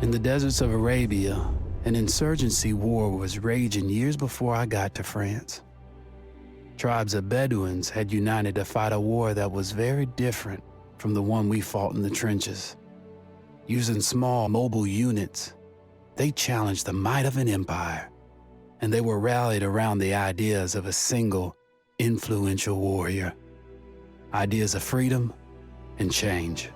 In the deserts of Arabia, an insurgency war was raging years before I got to France. Tribes of Bedouins had united to fight a war that was very different from the one we fought in the trenches. Using small, mobile units, they challenged the might of an empire, and they were rallied around the ideas of a single, influential warrior. Ideas of freedom and change.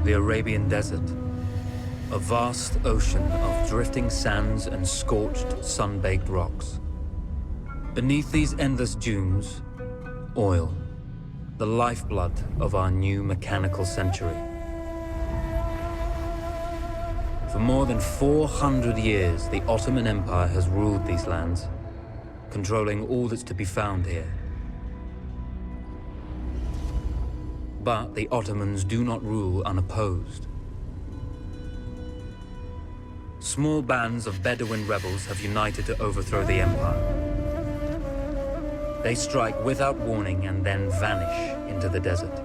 The Arabian Desert, a vast ocean of drifting sands and scorched, sun-baked rocks. Beneath these endless dunes, oil, the lifeblood of our new mechanical century. For more than 400 years, the Ottoman Empire has ruled these lands, controlling all that's to be found here. But the Ottomans do not rule unopposed. Small bands of Bedouin rebels have united to overthrow the empire. They strike without warning and then vanish into the desert.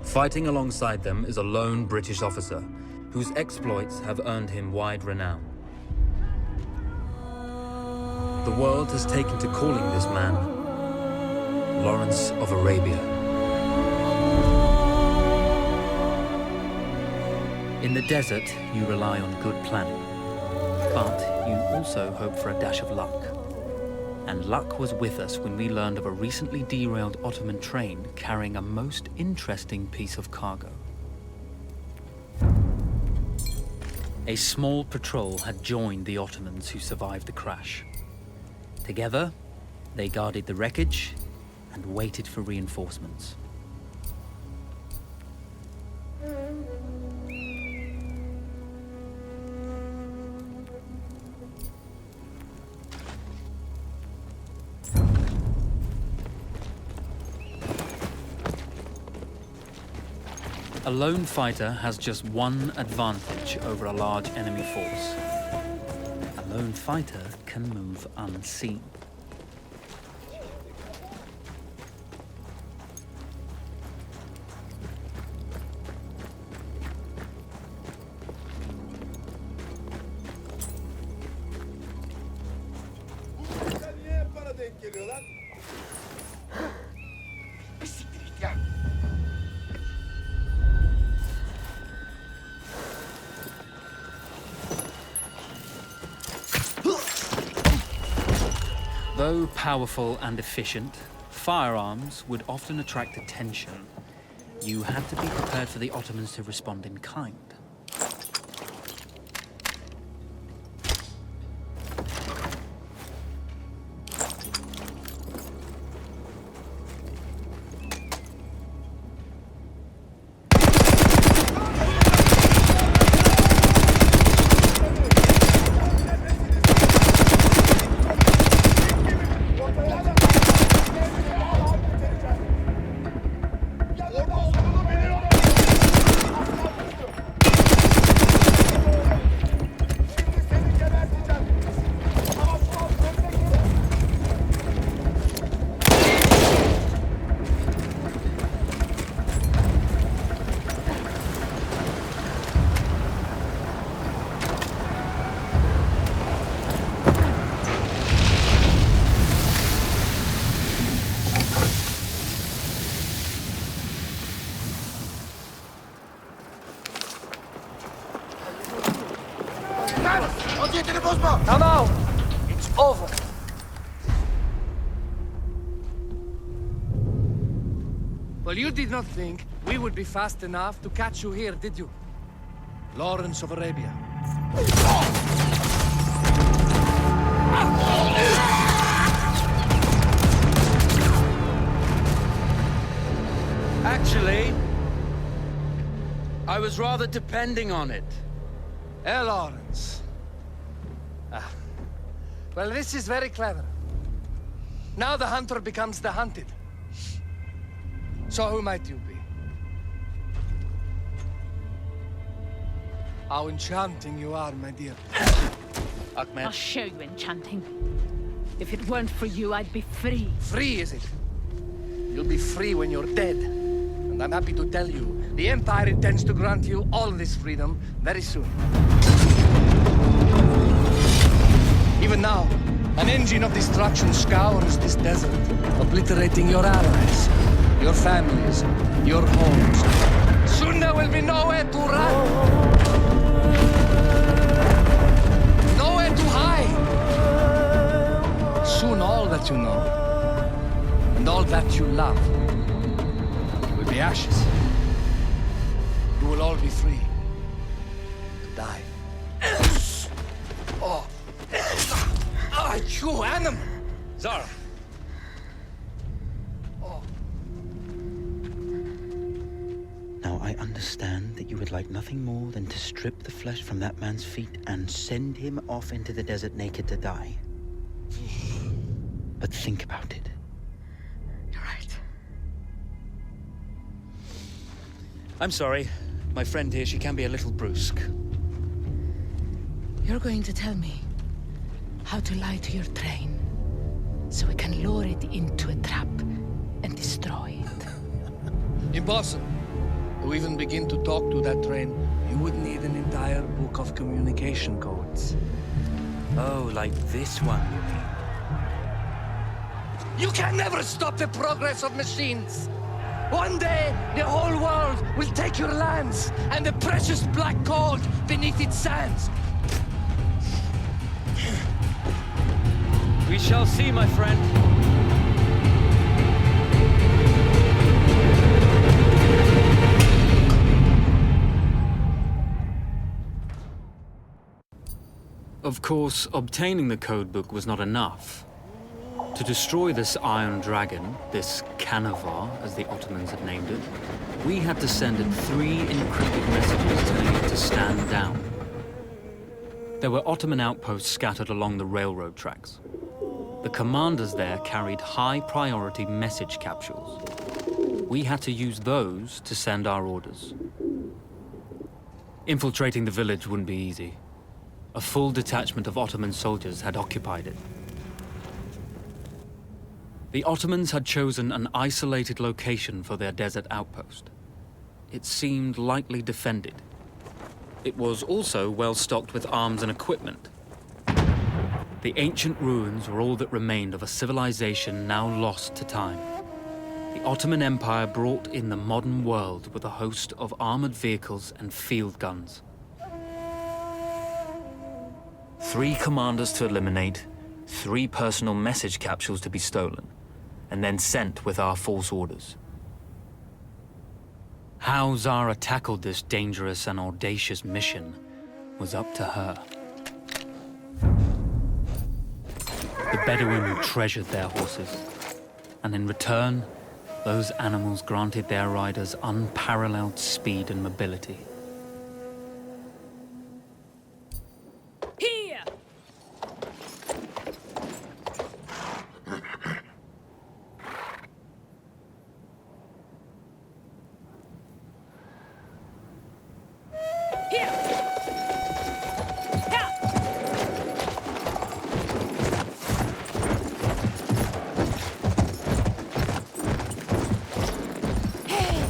Fighting alongside them is a lone British officer whose exploits have earned him wide renown. The world has taken to calling this man Lawrence of Arabia. In the desert, you rely on good planning, but you also hope for a dash of luck. And luck was with us when we learned of a recently derailed Ottoman train carrying a most interesting piece of cargo. A small patrol had joined the Ottomans who survived the crash. Together, they guarded the wreckage and waited for reinforcements. A lone fighter has just one advantage over a large enemy force. A lone fighter can move unseen. Though powerful and efficient, firearms would often attract attention. You had to be prepared for the Ottomans to respond in kind. Now, now! It's over. Well, you did not think we would be fast enough to catch you here, did you? Lawrence of Arabia. Actually, I was rather depending on it. Lawrence. Well, this is very clever. Now the hunter becomes the hunted. So who might you be? How enchanting you are, my dear. Ahmed. I'll show you enchanting. If it weren't for you, I'd be free. Free, is it? You'll be free when you're dead. And I'm happy to tell you, the Empire intends to grant you all this freedom very soon. Even now, an engine of destruction scours this desert, obliterating your allies, your families, your homes. Soon there will be nowhere to run. Nowhere to hide. Soon all that you know, and all that you love, will be ashes. You will all be free to die. Oh. Ah, you animal! Zara. Now I understand that you would like nothing more than to strip the flesh from that man's feet and send him off into the desert naked to die. But think about it. You're right. I'm sorry. My friend here, she can be a little brusque. You're going to tell me how to lie to your train, so we can lure it into a trap and destroy it. Impossible. To even begin to talk to that train, you would need an entire book of communication codes. Oh, like this one, you mean? You can never stop the progress of machines. One day, the whole world will take your lands and the precious black gold beneath its sands. We shall see, my friend. Of course, obtaining the codebook was not enough. To destroy this Iron Dragon, this Canavar, as the Ottomans had named it, we had to send it 3 encrypted messages telling it to stand down. There were Ottoman outposts scattered along the railroad tracks. The commanders there carried high-priority message capsules. We had to use those to send our orders. Infiltrating the village wouldn't be easy. A full detachment of Ottoman soldiers had occupied it. The Ottomans had chosen an isolated location for their desert outpost. It seemed lightly defended. It was also well stocked with arms and equipment. The ancient ruins were all that remained of a civilization now lost to time. The Ottoman Empire brought in the modern world with a host of armored vehicles and field guns. 3 commanders to eliminate, 3 personal message capsules to be stolen, and then sent with our false orders. How Zara tackled this dangerous and audacious mission was up to her. The Bedouin treasured their horses, and in return, those animals granted their riders unparalleled speed and mobility. Here! Here! Ha! Hey!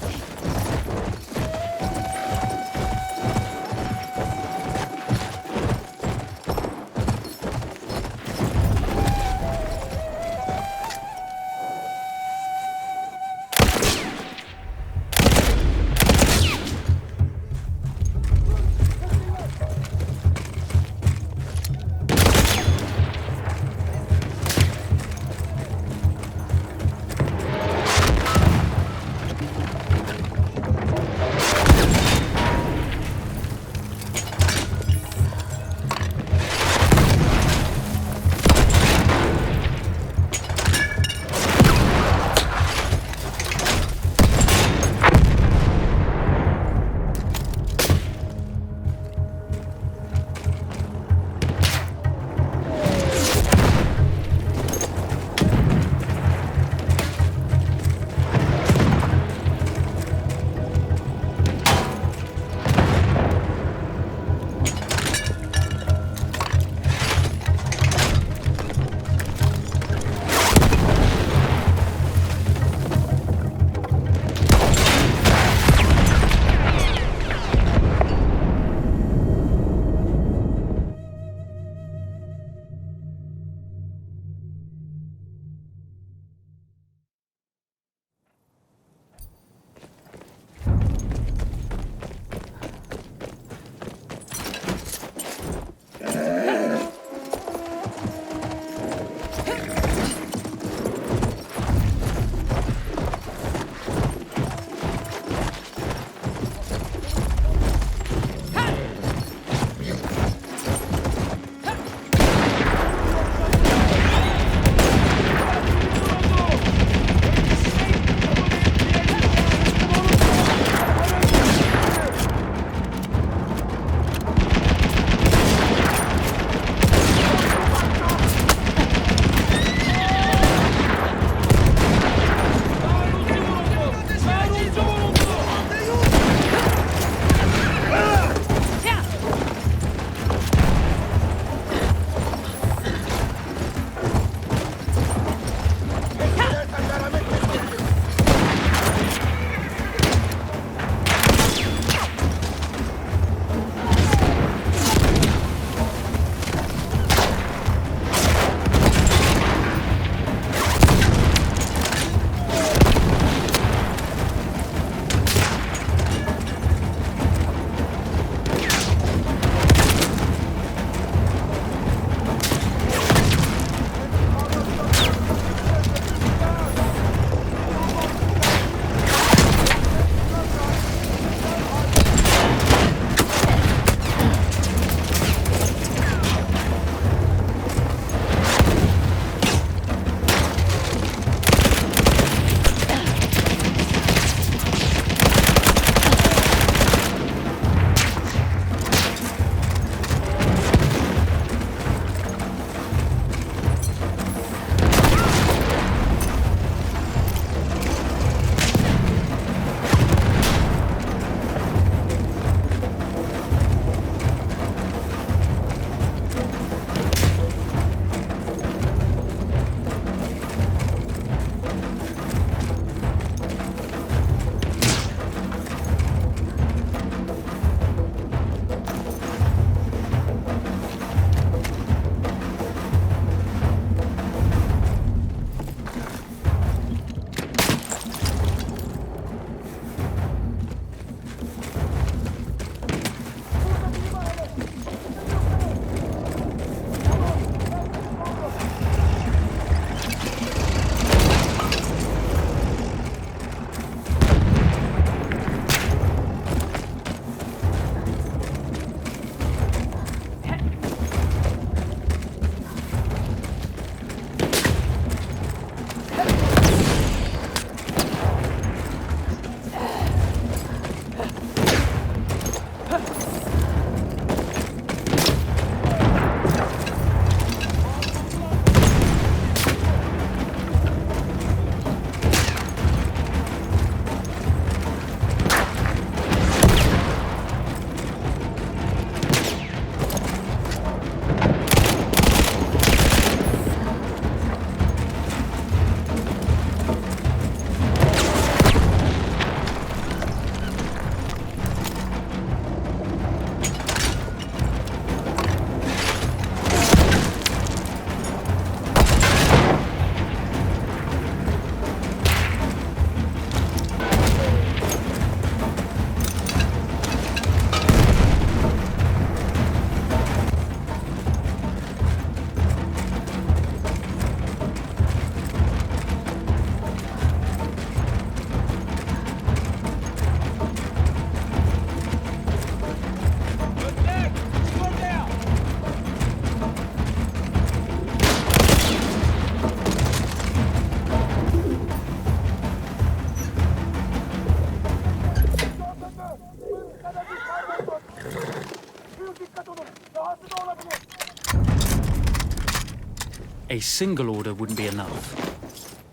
A single order wouldn't be enough.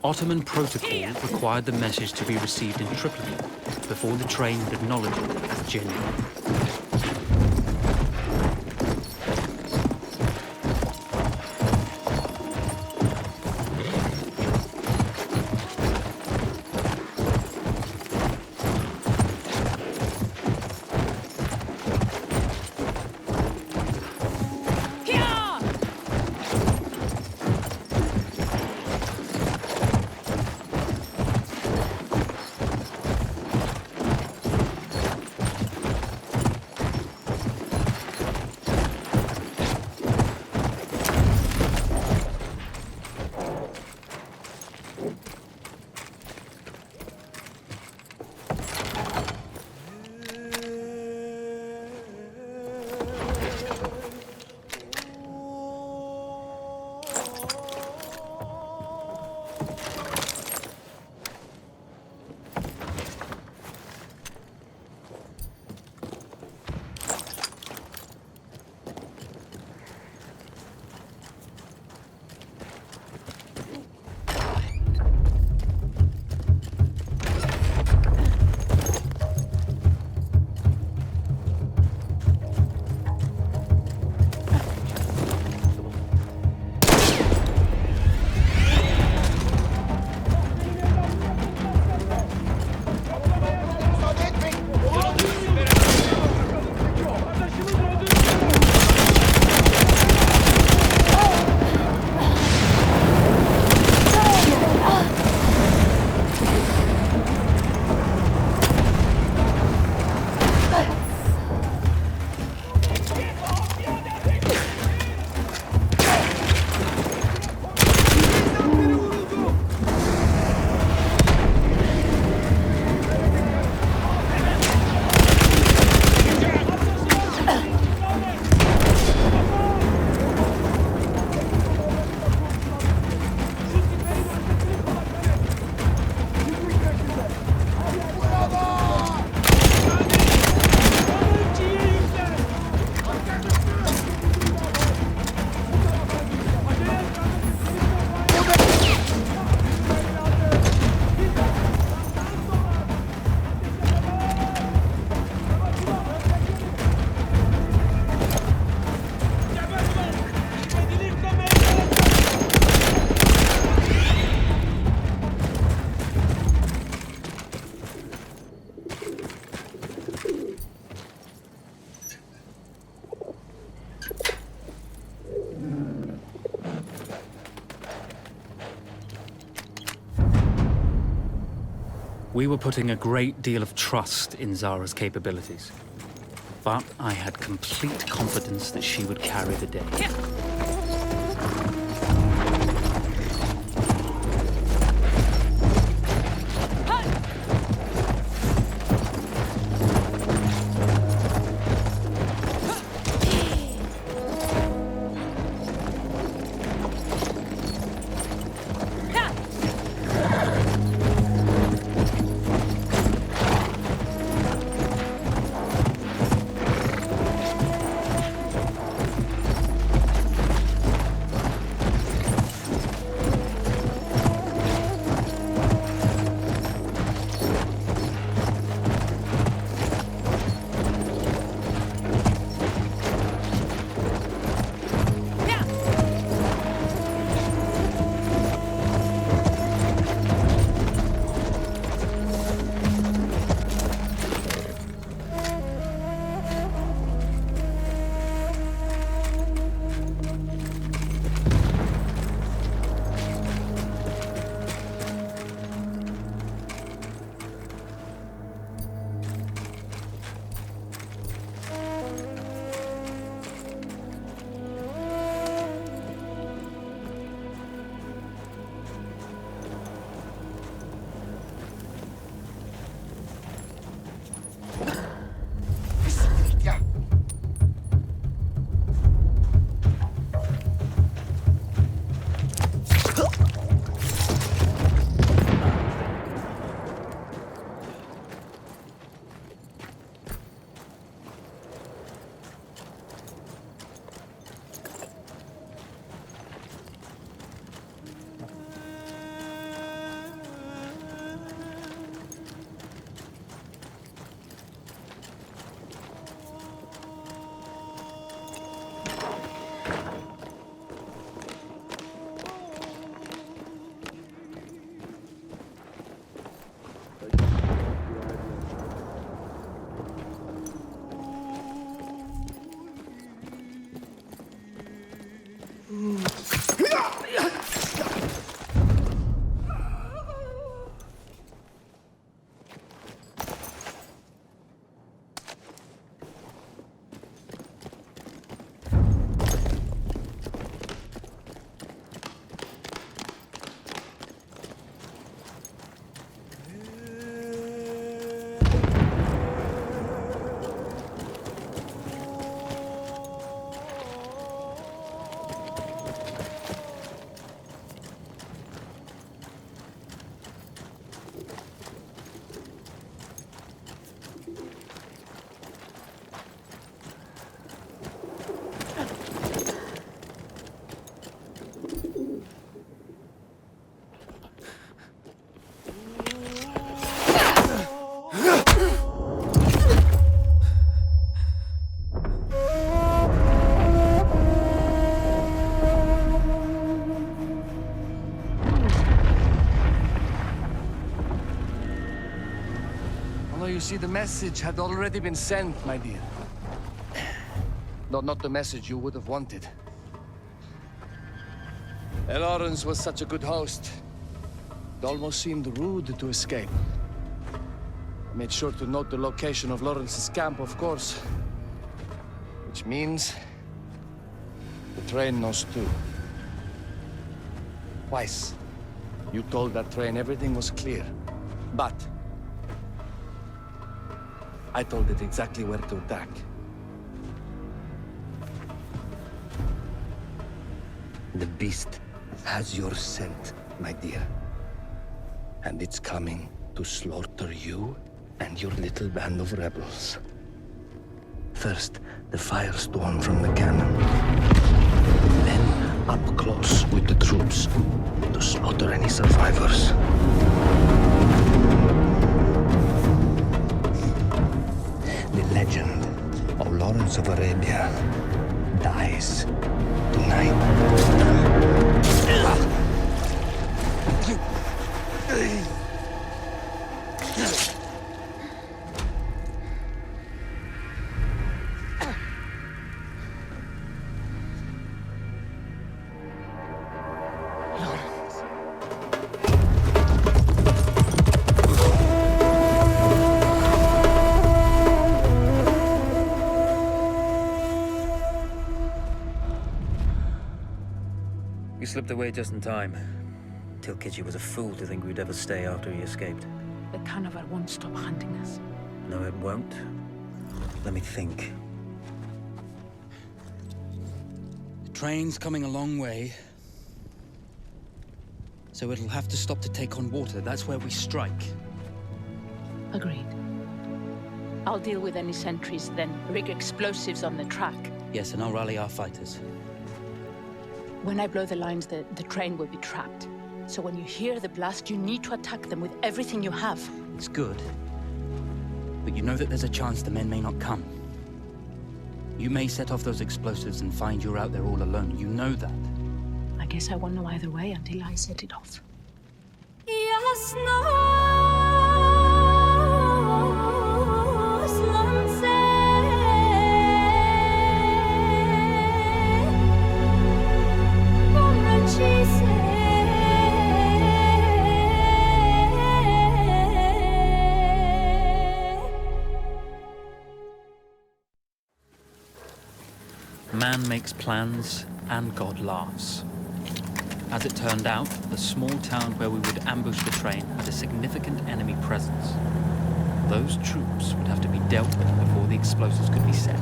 Ottoman protocol required the message to be received in triplicate before the train would acknowledge it as genuine. We were putting a great deal of trust in Zara's capabilities, but I had complete confidence that she would carry the day. No, you see, the message had already been sent, my dear. Not the message you would have wanted. Lawrence was such a good host. It almost seemed rude to escape. I made sure to note the location of Lawrence's camp, of course. Which means... the train knows too. Twice, you told that train everything was clear. But... I told it exactly where to attack. The beast has your scent, my dear. And it's coming to slaughter you and your little band of rebels. First, the firestorm from the cannon. Then, up close with the troops to slaughter any survivors. The legend of Lawrence of Arabia dies tonight. You slipped away just in time. Till Kitchi was a fool to think we'd ever stay after he escaped. The carnival won't stop hunting us. No, it won't. Let me think. The train's coming a long way. So it'll have to stop to take on water. That's where we strike. Agreed. I'll deal with any sentries, then rig explosives on the track. Yes, and I'll rally our fighters. When I blow the lines, the train will be trapped. So when you hear the blast, you need to attack them with everything you have. It's good. But you know that there's a chance the men may not come. You may set off those explosives and find you're out there all alone. You know that. I guess I won't know either way until I set it off. Man makes plans, and God laughs. As it turned out, the small town where we would ambush the train had a significant enemy presence. Those troops would have to be dealt with before the explosives could be set.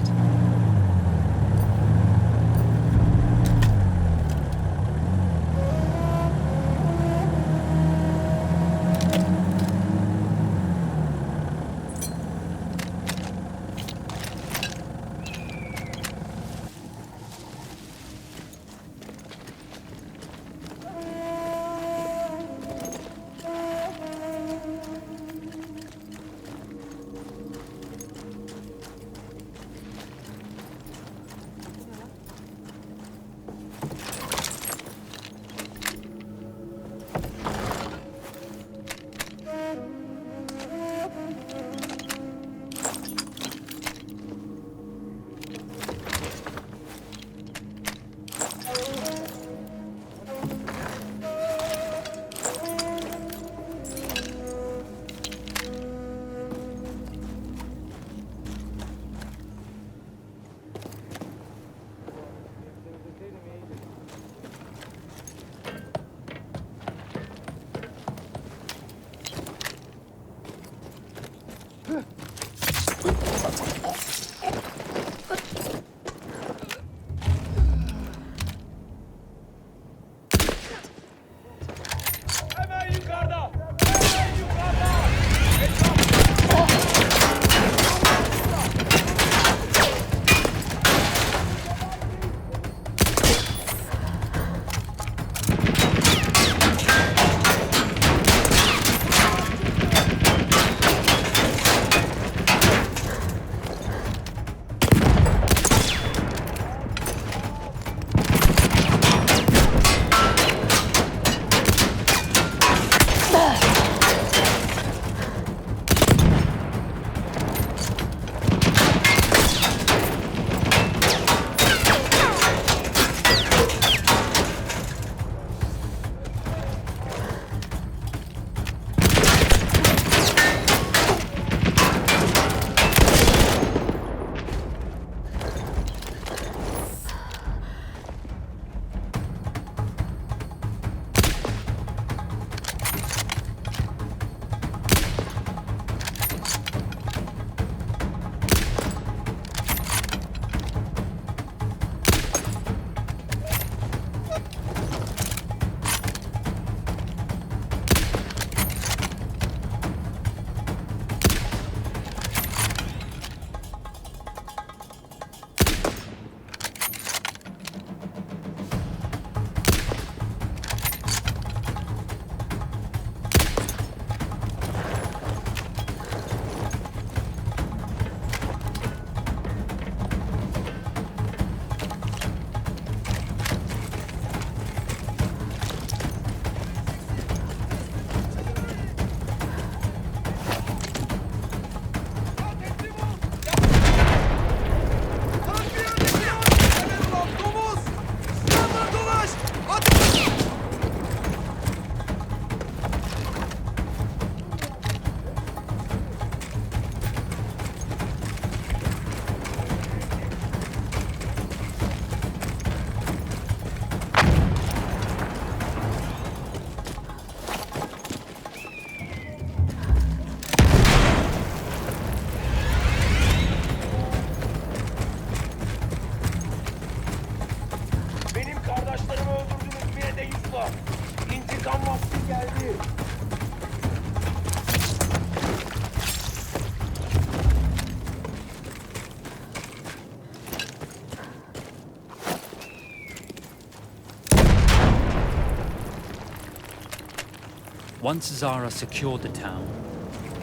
Once Zara secured the town,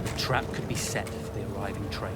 the trap could be set for the arriving train.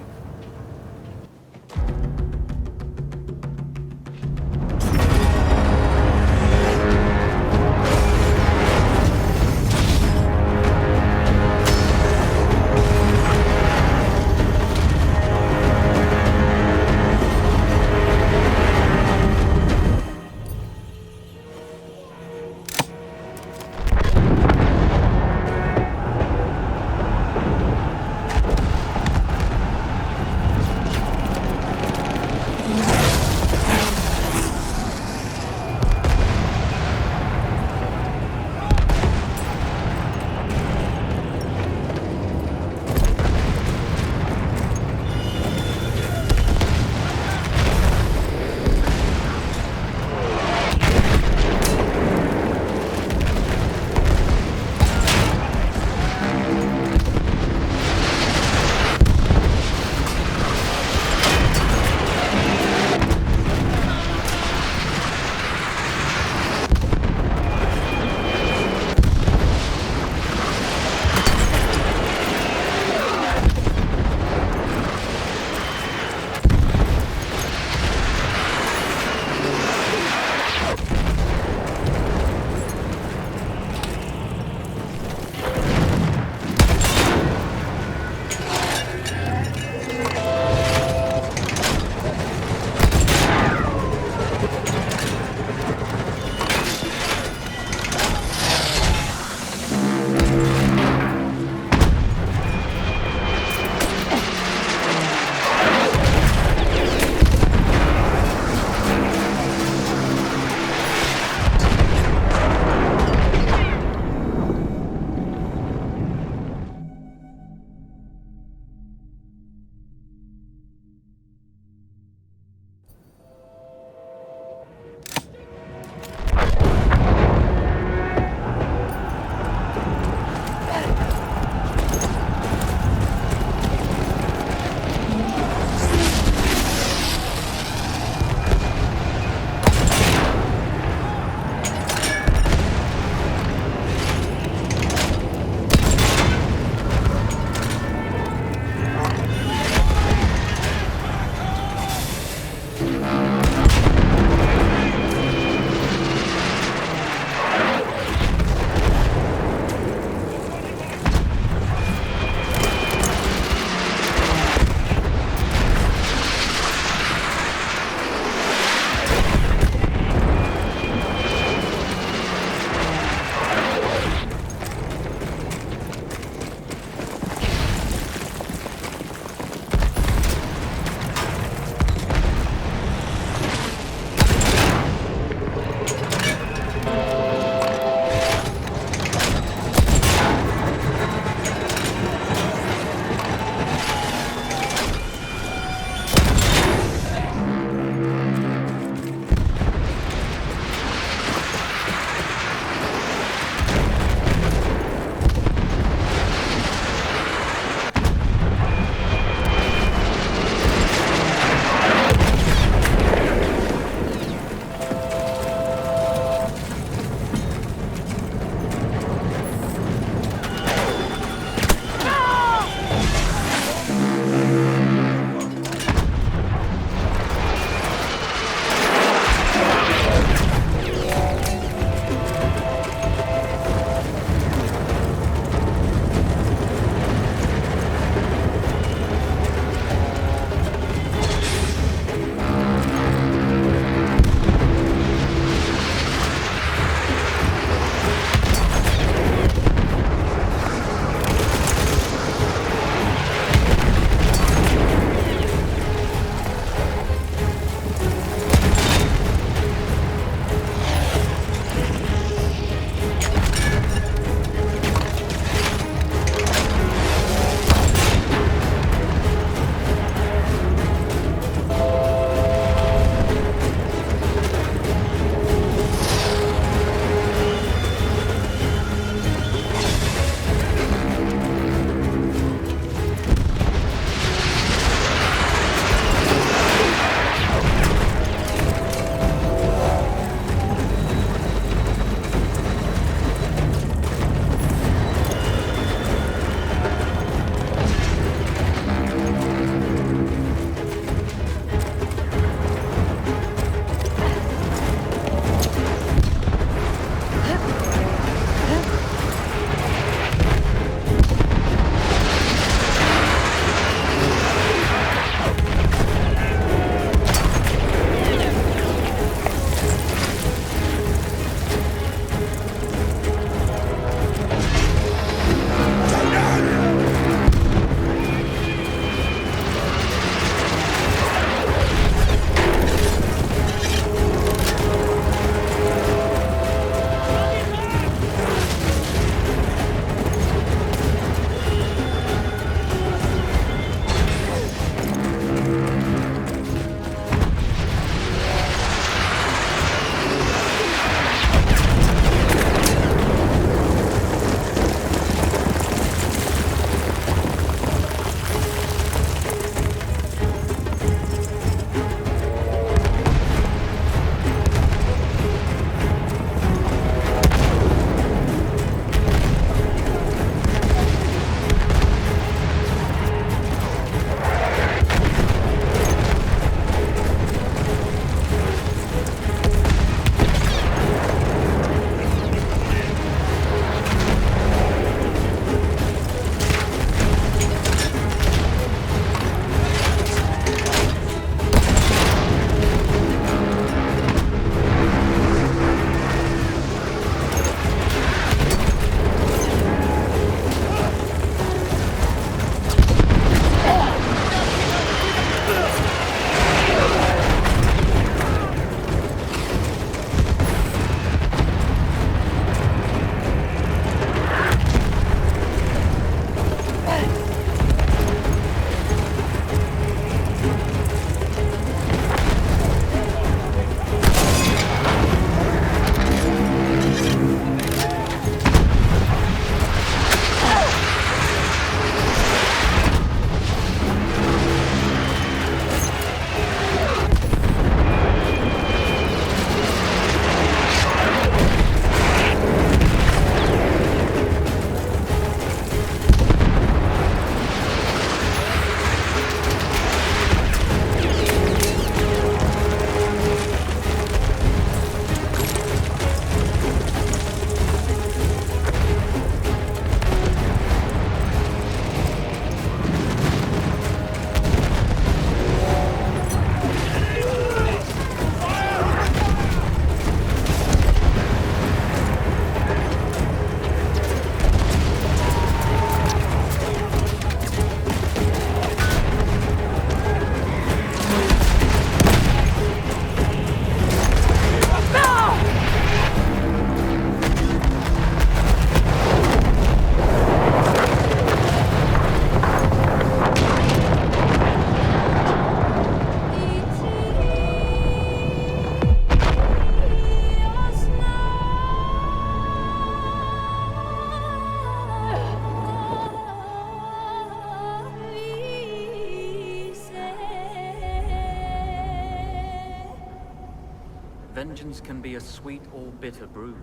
vengeance can be a sweet or bitter brew.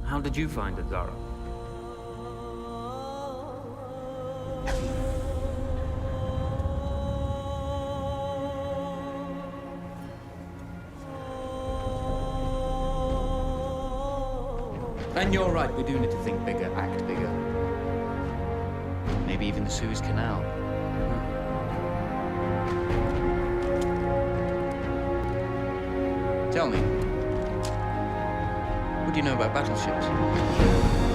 How did you find it, Zara? And you're right, we do need to think bigger, act bigger. Maybe even the Suez Canal. Tell me, what do you know about battleships?